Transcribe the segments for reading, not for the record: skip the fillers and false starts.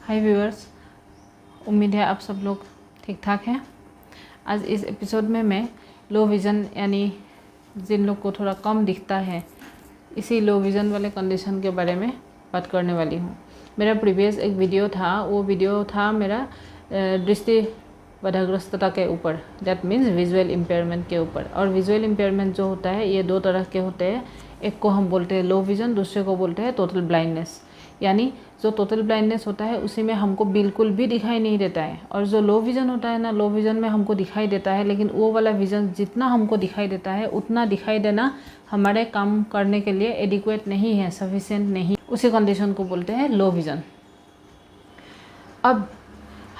हाय viewers, उम्मीद है आप सब लोग ठीक ठाक हैं। आज इस एपिसोड में मैं लो विज़न यानी जिन लोग को थोड़ा कम दिखता है, इसी लो विज़न वाले कंडीशन के बारे में बात करने वाली हूँ। मेरा प्रीवियस एक वीडियो था, वो वीडियो था मेरा दृष्टि बाधाग्रस्तता के ऊपर, दैट मीन्स विजुअल इम्पेयरमेंट के ऊपर। और विजुअल इम्पेयरमेंट जो होता है ये दो तरह के होते हैं। एक को हम बोलते हैं लो विज़न, दूसरे को बोलते हैं टोटल ब्लाइंडनेस। यानी जो टोटल ब्लाइंडनेस होता है उसी में हमको बिल्कुल भी दिखाई नहीं देता है, और जो लो विज़न होता है ना, लो विज़न में हमको दिखाई देता है, लेकिन वो वाला विज़न जितना हमको दिखाई देता है उतना दिखाई देना हमारे काम करने के लिए एडिक्वेट नहीं है, सफिशिएंट नहीं। उसी कंडीशन को बोलते हैं लो विज़न। अब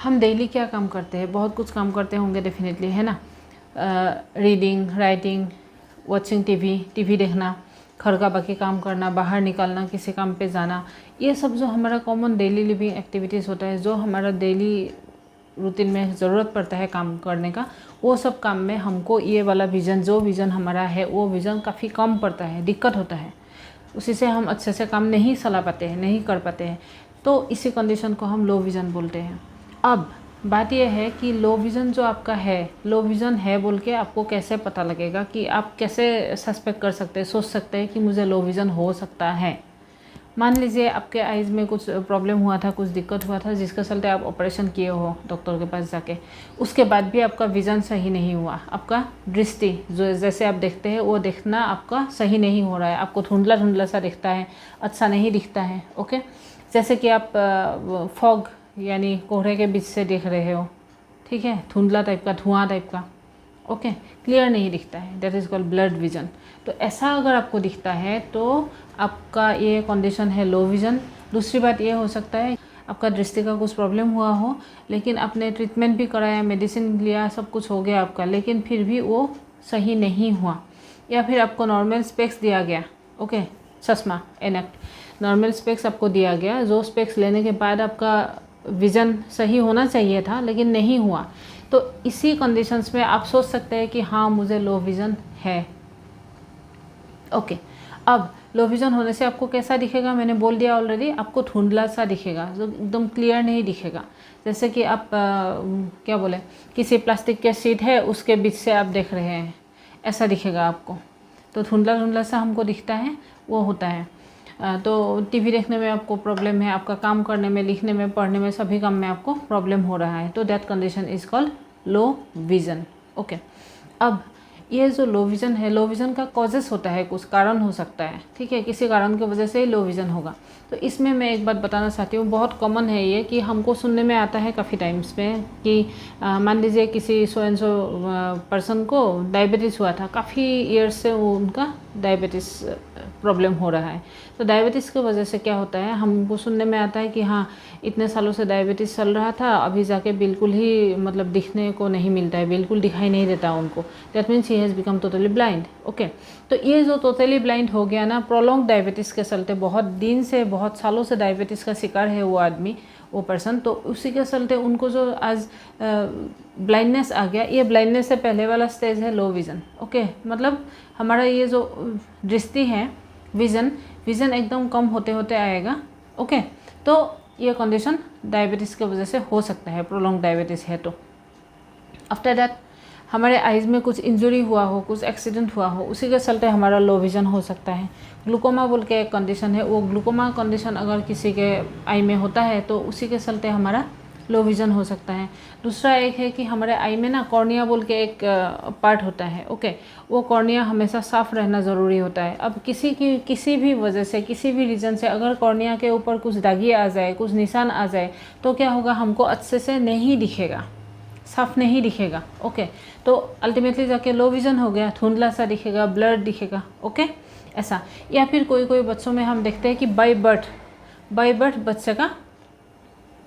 हम डेली क्या काम करते हैं? बहुत कुछ काम करते होंगे डेफिनेटली, है ना। रीडिंग, राइटिंग, वॉचिंग टीवी देखना, घर का बाकी काम करना, बाहर निकलना, किसी काम पे जाना, ये सब जो हमारा कॉमन डेली लिविंग एक्टिविटीज़ होता है, जो हमारा डेली रूटीन में ज़रूरत पड़ता है काम करने का, वो सब काम में हमको ये वाला विज़न, जो विज़न हमारा है वो विज़न काफ़ी कम पड़ता है, दिक्कत होता है। उसी से हम अच्छे से काम नहीं चला पाते हैं, नहीं कर पाते हैं। तो इसी कंडीशन को हम लो विज़न बोलते हैं। अब बात यह है कि लो विज़न जो आपका है, लो विज़न है बोल के आपको कैसे पता लगेगा, कि आप कैसे सस्पेक्ट कर सकते हैं, सोच सकते हैं कि मुझे लो विज़न हो सकता है। मान लीजिए आपके आइज़ में कुछ प्रॉब्लम हुआ था, कुछ दिक्कत हुआ था, जिसके चलते आप ऑपरेशन किए हो डॉक्टर के पास जाके, उसके बाद भी आपका विज़न सही नहीं हुआ, आपका दृष्टि जो जैसे आप देखते हैं वो देखना आपका सही नहीं हो रहा है, आपको धुंधला धुंधला सा दिखता है, अच्छा नहीं दिखता है। ओके, जैसे कि आप फॉग यानी कोहरे के बीच से देख रहे हो, ठीक है, धुंधला टाइप का, धुआं टाइप का, ओके, क्लियर नहीं दिखता है, that is called blood vision. तो ऐसा अगर आपको दिखता है तो आपका ये कंडीशन है लो विज़न। दूसरी बात ये हो सकता है आपका दृष्टि का कुछ प्रॉब्लम हुआ हो, लेकिन आपने ट्रीटमेंट भी कराया, मेडिसिन लिया, सब कुछ हो गया आपका, लेकिन फिर भी वो सही नहीं हुआ। या फिर आपको नॉर्मल स्पेक्स दिया गया, ओके, चश्मा, एनेक्ट नॉर्मल स्पेक्स आपको दिया गया, जो स्पेक्स लेने के बाद आपका विज़न सही होना चाहिए था लेकिन नहीं हुआ। तो इसी कंडीशंस में आप सोच सकते हैं कि हाँ, मुझे लो विज़न है। ओके, अब लो विज़न होने से आपको कैसा दिखेगा, मैंने बोल दिया ऑलरेडी, आपको धुंधला सा दिखेगा, जो एकदम क्लियर नहीं दिखेगा। जैसे कि आप क्या बोले, किसी प्लास्टिक के शीट है उसके बीच से आप देख रहे हैं, ऐसा दिखेगा आपको। तो धुंधला धुंधला सा हमको दिखता है, वो होता है। तो टीवी देखने में आपको प्रॉब्लम है, आपका काम करने में, लिखने में, पढ़ने में, सभी काम में आपको प्रॉब्लम हो रहा है, तो that condition is called low vision. Okay, अब ये जो लो विज़न है, लो विज़न का कॉजेस होता है, कुछ कारण हो सकता है, ठीक है, किसी कारण की वजह से ही लो विज़न होगा। तो इसमें मैं एक बात बताना चाहती हूँ, बहुत कॉमन है ये, कि हमको सुनने में आता है काफ़ी टाइम्स में कि मान लीजिए किसी सो एंड सो पर्सन को डायबिटीज़ हुआ था, काफ़ी ईयर्स से वो उनका डायबिटीज़ प्रॉब्लम हो रहा है। तो डायबिटीज़ की वजह से क्या होता है, हमको सुनने में आता है कि हाँ, इतने सालों से डायबिटीज़ चल रहा था, अभी जाके बिल्कुल ही मतलब दिखने को नहीं मिलता है, बिल्कुल दिखाई नहीं देता उनको, that means he has become totally blind. Okay, तो ये जो टोटली ब्लाइंड हो गया ना, प्रोलॉन्ग डायबिटीज़ के चलते, बहुत दिन से, बहुत सालों से डायबिटीज़ का शिकार है वो आदमी, वो पर्सन, तो उसी के चलते उनको जो आज ब्लाइंडनेस आ गया, ये ब्लाइंडनेस से पहले वाला स्टेज है लो विज़न। ओके, मतलब हमारा ये जो दृष्टि है, विज़न एकदम कम होते होते आएगा। ओके, तो ये कंडीशन डायबिटीज़ की वजह से हो सकता है, प्रोलॉन्ग डायबिटीज़ है तो। आफ्टर दैट हमारे आइज़ में कुछ इंजरी हुआ हो, कुछ एक्सीडेंट हुआ हो, उसी के चलते हमारा लो विज़न हो सकता है। ग्लूकोमा बोल के एक कंडीशन है, वो ग्लूकोमा कंडीशन अगर किसी के आई में होता है तो उसी के चलते हमारा लो विज़न हो सकता है। दूसरा एक है कि हमारे आई में ना कॉर्निया बोल के एक पार्ट होता है, ओके, वो कॉर्निया हमेशा साफ़ रहना ज़रूरी होता है। अब किसी भी वजह से, किसी भी रीज़न से अगर कॉर्निया के ऊपर कुछ दागी आ जाए, कुछ निशान आ जाए, तो क्या होगा, हमको अच्छे से नहीं दिखेगा, साफ नहीं दिखेगा। ओके, तो अल्टीमेटली जाके लो विज़न हो गया, धुंधला सा दिखेगा, ब्लर दिखेगा। ओके, ऐसा। या फिर कोई बच्चों में हम देखते हैं कि बाय बर्थ बच्चे का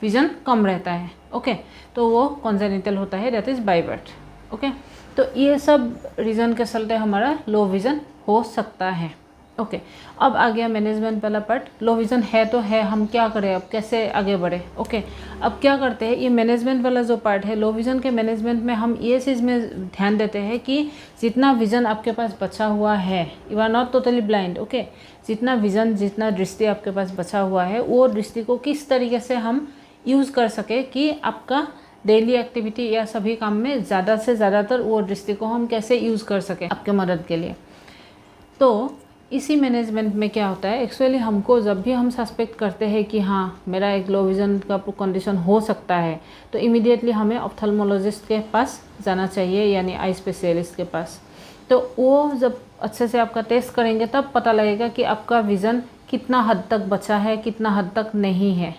विज़न कम रहता है। ओके, तो वो कॉन्जेनिटल होता है, that is by birth. Okay, तो ये सब रीज़न के चलते हमारा लो विज़न हो सकता है। ओके, अब आ गया मैनेजमेंट वाला पार्ट। लो विज़न है तो है, हम क्या करें, अब कैसे आगे बढ़े। ओके, अब क्या करते हैं, ये मैनेजमेंट वाला जो पार्ट है, लो विज़न के मैनेजमेंट में हम ये चीज़ में ध्यान देते हैं कि जितना विज़न आपके पास बचा हुआ है, you are not totally blind. Okay, जितना विज़न, जितना दृष्टि आपके पास बचा हुआ है, वो दृष्टि को किस तरीके से हम यूज़ कर सके कि आपका डेली एक्टिविटी या सभी काम में ज़्यादा से ज़्यादातर वो दृष्टि को हम कैसे यूज़ कर सकें आपके मदद के लिए। तो इसी मैनेजमेंट में क्या होता है, एक्चुअली हमको जब भी हम सस्पेक्ट करते हैं कि हाँ मेरा एक लो विज़न का कंडीशन हो सकता है, तो इमीडिएटली हमें ऑप्थेल्मोलॉजिस्ट के पास जाना चाहिए, यानी आई स्पेशलिस्ट के पास। तो वो जब अच्छे से आपका टेस्ट करेंगे तब पता लगेगा कि आपका विज़न कितना हद तक बचा है, कितना हद तक नहीं है,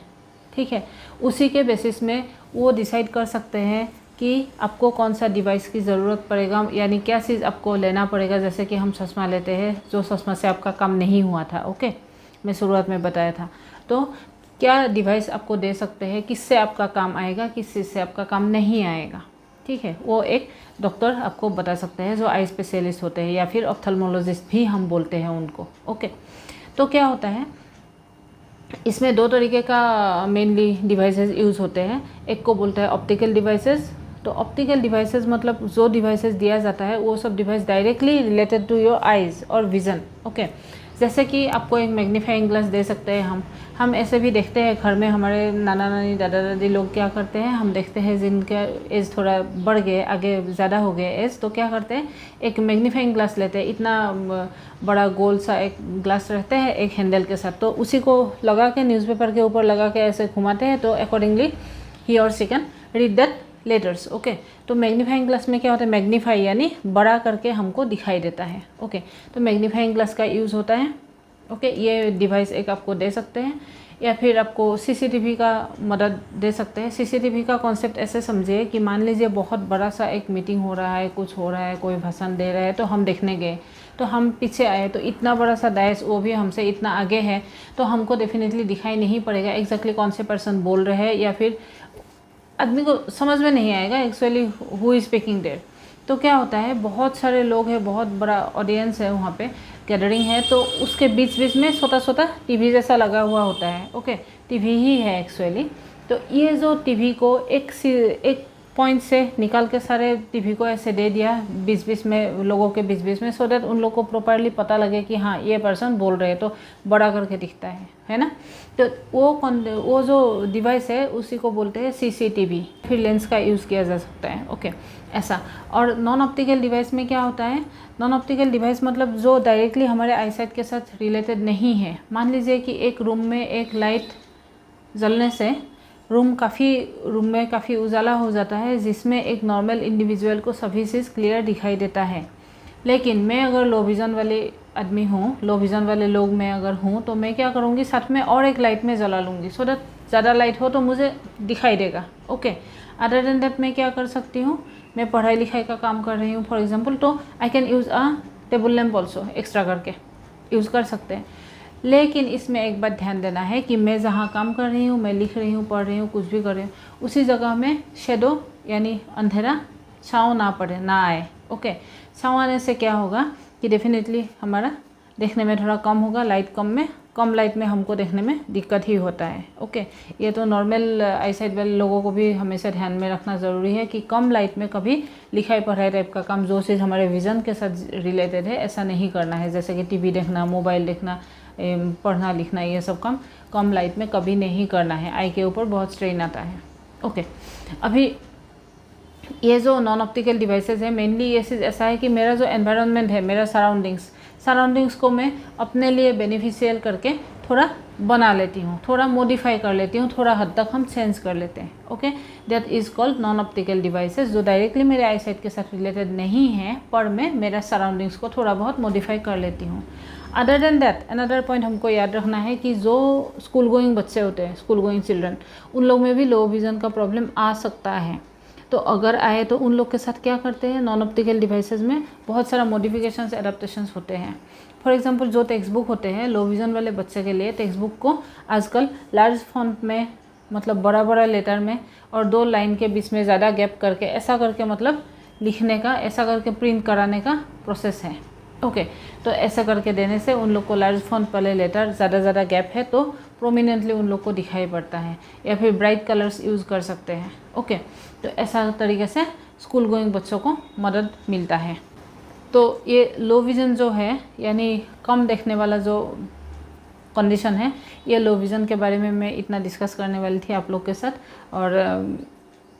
ठीक है। उसी के बेसिस में वो डिसाइड कर सकते हैं कि आपको कौन सा डिवाइस की ज़रूरत पड़ेगा, यानी क्या चीज़ आपको लेना पड़ेगा। जैसे कि हम चश्मा लेते हैं, जो चश्मा से आपका काम नहीं हुआ था, ओके, मैं शुरुआत में बताया था। तो क्या डिवाइस आपको दे सकते हैं, किससे आपका काम आएगा, किस चीज़ से आपका काम नहीं आएगा, ठीक है। वो एक डॉक्टर आपको बता सकते हैं जो आई स्पेशलिस्ट होते हैं, या फिर ऑप्थेल्मोलॉजिस्ट भी हम बोलते हैं उनको, ओके। तो क्या होता है, इसमें दो तरीके का मेनली डिवाइसेस यूज़ होते हैं। एक को बोलते हैं ऑप्टिकल डिवाइसेस। तो ऑप्टिकल डिवाइसेस मतलब जो डिवाइसेस दिया जाता है वो सब device directly related to your eyes और विज़न, ओके। जैसे कि आपको एक मैग्नीफाइंग ग्लास दे सकते हैं हम ऐसे भी देखते हैं घर में, हमारे नाना नानी दादा दादी लोग क्या करते हैं, हम देखते हैं जिनका एज थोड़ा बढ़ गए, आगे ज़्यादा हो गए एज, तो क्या करते हैं, एक मैग्नीफाइंग ग्लास लेते हैं, इतना बड़ा गोल सा एक ग्लास रहता है एक हैंडल के साथ, तो उसी को लगा के न्यूज़पेपर के ऊपर लगा के ऐसे घुमाते हैं, तो अकॉर्डिंगली ही और she can read that letters, okay. तो मैग्नीफाइंग ग्लास में क्या होता है, मैग्नीफाई यानी बड़ा करके हमको दिखाई देता है, ओके। तो मैग्नीफाइंग ग्लास का यूज़ होता है, ओके। ये डिवाइस एक आपको दे सकते हैं, या फिर आपको सीसीटीवी का मदद दे सकते हैं। सीसीटीवी का कॉन्सेप्ट ऐसे समझिए कि मान लीजिए बहुत बड़ा सा एक मीटिंग हो रहा है, कुछ हो रहा है, कोई भाषण दे रहा है, तो हम देखने गए, तो हम पीछे आए, तो इतना बड़ा सा डायस, वो भी हमसे इतना आगे है, तो हमको डेफिनेटली दिखाई नहीं पड़ेगा एग्जैक्टली कौन से पर्सन बोल रहे हैं, या फिर आदमी को समझ में नहीं आएगा actually who is speaking there. तो क्या होता है, बहुत सारे लोग हैं, बहुत बड़ा ऑडियंस है, वहाँ पे गैदरिंग है, तो उसके बीच बीच में छोटा छोटा टीवी जैसा लगा हुआ होता है, ओके। टीवी ही है एक्चुअली। तो ये जो टीवी को एक पॉइंट से निकाल के सारे टीवी को ऐसे दे दिया बीच बीच में, लोगों के बीच बीच में, सो दैट उन लोग को प्रॉपरली पता लगे कि हाँ ये पर्सन बोल रहे हैं, तो बड़ा करके दिखता है ना। तो वो जो डिवाइस है उसी को बोलते हैं सीसीटीवी। फिर लेंस का यूज़ किया जा सकता है, ओके, ऐसा। और नॉन ऑप्टिकल डिवाइस में क्या होता है, नॉन ऑप्टिकल डिवाइस मतलब जो डायरेक्टली हमारे आईसाइट के साथ रिलेटेड नहीं है। मान लीजिए कि एक रूम में एक लाइट जलने से रूम में काफ़ी उजाला हो जाता है, जिसमें एक नॉर्मल इंडिविजुअल को सभी चीज़ क्लियर दिखाई देता है। लेकिन मैं अगर लो विज़न वाले आदमी हूँ, लो विज़न वाले लोग मैं अगर हूँ, तो मैं क्या करूँगी, साथ में और एक लाइट में जला लूँगी, सो दैट ज़्यादा लाइट हो तो मुझे दिखाई देगा, ओके। अदर देन दैट मैं क्या कर सकती हूँ, मैं पढ़ाई लिखाई का काम कर रही हूँ फॉर एग्जांपल, तो I can use a table lamp also, extra करके यूज़ कर सकते हैं। लेकिन इसमें एक बात ध्यान देना है कि मैं जहाँ काम कर रही हूँ, मैं लिख रही हूँ, पढ़ रही हूँ, कुछ भी कर रही हूँ, उसी जगह में शेडो यानी अंधेरा, छाँव ना आए, ओके। छाँव आने से क्या होगा कि डेफिनेटली हमारा देखने में थोड़ा कम होगा, कम लाइट में हमको देखने में दिक्कत ही होता है, ओके। ये तो नॉर्मल आईसाइट वाले लोगों को भी हमेशा ध्यान में रखना ज़रूरी है कि कम लाइट में कभी लिखाई पढ़ाई टाइप का काम, जो चीज़ हमारे विज़न के साथ रिलेटेड है, ऐसा नहीं करना है। जैसे कि टीवी देखना, मोबाइल देखना, पढ़ना लिखना, ये सब काम कम लाइट में कभी नहीं करना है, आई के ऊपर बहुत स्ट्रेन आता है, ओके। अभी ये जो नॉन ऑप्टिकल डिवाइसेस है, मेनली ये चीज़ ऐसा है कि मेरा जो एनवायरनमेंट है, मेरा सराउंडिंग्स को मैं अपने लिए बेनिफिशियल करके थोड़ा बना लेती हूँ, थोड़ा मॉडिफाई कर लेती हूँ, थोड़ा हद तक हम चेंज कर लेते हैं, okay. That is called non optical devices, जो डायरेक्टली मेरे आईसाइट के साथ रिलेटेड नहीं है, पर मैं मेरा सराउंडिंग्स को थोड़ा बहुत मॉडिफाई कर लेती हूँ। Other than that another point हमको याद रखना है कि जो स्कूल गोइंग बच्चे होते हैं, स्कूल गोइंग चिल्ड्रन, उन लोग में भी लो विज़न का प्रॉब्लम आ सकता है। तो अगर आए तो उन लोग के साथ क्या करते हैं, नॉन ऑप्टिकल डिवाइसेस में बहुत सारा मॉडिफिकेशंस, एडाप्टेशंस होते हैं। फॉर एग्जांपल जो टेक्स्ट बुक होते हैं लो विज़न वाले बच्चे के लिए, टेक्स्ट बुक को आजकल लार्ज फॉन्ट में, मतलब बड़ा बड़ा लेटर में, और 2 लाइन के बीच में ज़्यादा गैप करके, ऐसा करके मतलब लिखने का, ऐसा करके प्रिंट कराने का प्रोसेस है, ओके। तो ऐसा करके देने से उन लोग को लार्ज फॉन्ट वाले लेटर ज़्यादा गैप है तो प्रोमिनेंटली उन लोग को दिखाई पड़ता है, या फिर ब्राइट कलर्स यूज़ कर सकते हैं, ओके। तो ऐसा तरीके से स्कूल गोइंग बच्चों को मदद मिलता है। तो ये लो विज़न जो है, यानी कम देखने वाला जो कंडीशन है। ये लो विज़न के बारे में मैं इतना डिस्कस करने वाली थी आप लोग के साथ, और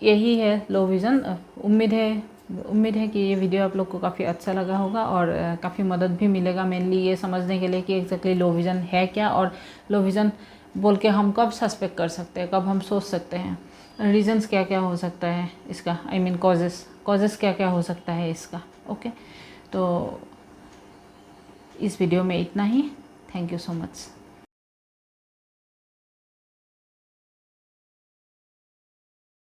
यही है लो विज़न। उम्मीद है कि ये वीडियो आप लोग को काफ़ी अच्छा लगा होगा और काफ़ी मदद भी मिलेगा मेनली ये समझने के लिए कि एग्जैक्टली लो विज़न है क्या, और लो विज़न बोल के हम कब सस्पेक्ट कर सकते हैं, कब हम सोच सकते हैं, रीजंस क्या क्या हो सकता है इसका, आई मीन कॉजेस क्या क्या हो सकता है इसका। ओके, तो इस वीडियो में इतना ही। Thank you so much.